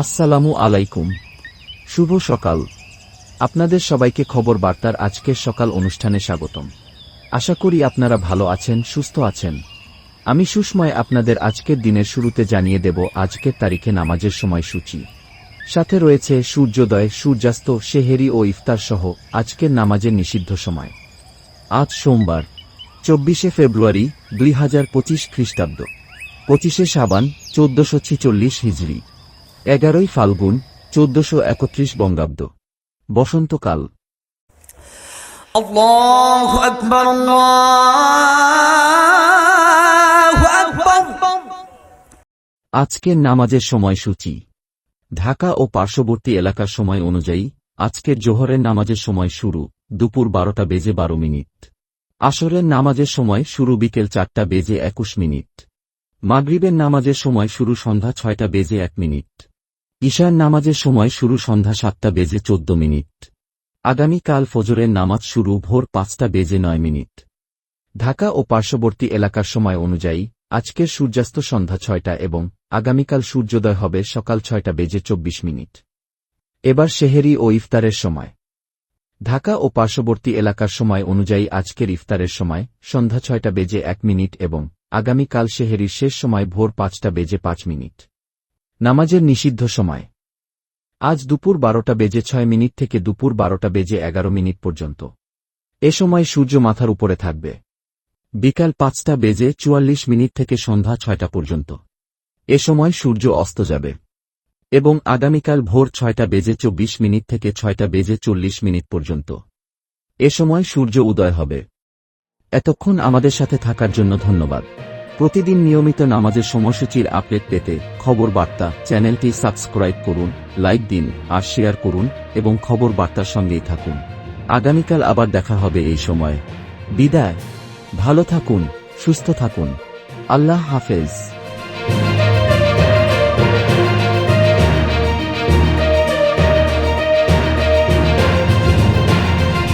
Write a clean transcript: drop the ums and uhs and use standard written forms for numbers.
আসসালামু আলাইকুম। শুভ সকাল। আপনাদের সবাইকে খবর বার্তার আজকের সকাল অনুষ্ঠানে স্বাগতম। আশা করি আপনারা ভালো আছেন, সুস্থ আছেন। আমি সুষময় আপনাদের আজকের দিনের শুরুতে জানিয়ে দেব আজকের তারিখে নামাজের সময়সূচি। সাথে রয়েছে সূর্যোদয়, সূর্যাস্ত, সেহেরি ও ইফতার সহ আজকের নামাজের নিষিদ্ধ সময়। আজ সোমবার 24শে ফেব্রুয়ারি 2025 খ্রিস্টাব্দ, 25শে শাবান 1446 হিজরি, 11ই ফাল্গুন 1431 বঙ্গাব্দ, বসন্তকাল। আল্লাহু আকবার, আল্লাহু আকবার। আজকের নামাজের সময়সূচি। ঢাকা ও পার্শ্ববর্তী এলাকার সময় অনুযায়ী আজকের জোহরের নামাজের সময় শুরু দুপুর 12টা বেজে 12 মিনিট। আসরের নামাজের সময় শুরু বিকেল 4টা বেজে 21 মিনিট। মাগরিবের নামাজের সময় শুরু সন্ধ্যা 6টা বেজে 1 মিনিট। ঈশার নামাজের সময় শুরু সন্ধ্যা 7টা বেজে 14 মিনিট। আগামীকাল ফজরের নামাজ শুরু ভোর 5টা বেজে 9 মিনিট। ঢাকা ও পার্শ্ববর্তী এলাকার সময় অনুযায়ী আজকের সূর্যাস্ত সন্ধ্যা 6টা এবং আগামীকাল সূর্যোদয় হবে সকাল 6টা বেজে 24 মিনিট। এবার সেহেরি ও ইফতারের সময়। ঢাকা ও পার্শ্ববর্তী এলাকার সময় অনুযায়ী আজকের ইফতারের সময় সন্ধ্যা 6টা বেজে 1 মিনিট এবং আগামীকাল সেহেরির শেষ সময় ভোর 5টা বেজে 5 মিনিট। নামাজের নিষিদ্ধ সময়। আজ দুপুর 12টা বেজে 6 মিনিট থেকে দুপুর 12টা বেজে 11 মিনিট পর্যন্ত। এ সময় সূর্য মাথার উপরে থাকবে। বিকাল 5টা বেজে 44 মিনিট থেকে সন্ধ্যা 6টা পর্যন্ত। এ সময় সূর্য অস্ত যাবে। এবং আগামীকাল ভোর 6টা বেজে 24 মিনিট থেকে 6টা বেজে 40 মিনিট পর্যন্ত। এ সময় সূর্য উদয় হবে। এতক্ষণ আমাদের সাথে থাকার জন্য ধন্যবাদ। প্রতিদিন নিয়মিত নামাজের সময়সূচির আপডেট পেতে খবর বার্তা চ্যানেলটি সাবস্ক্রাইব করুন, লাইক দিন আর শেয়ার করুন এবং খবর বার্তার সঙ্গেই থাকুন। আগামীকাল আবার দেখা হবে এই সময়। বিদায়। ভালো থাকুন, সুস্থ থাকুন। আল্লাহ হাফেজ।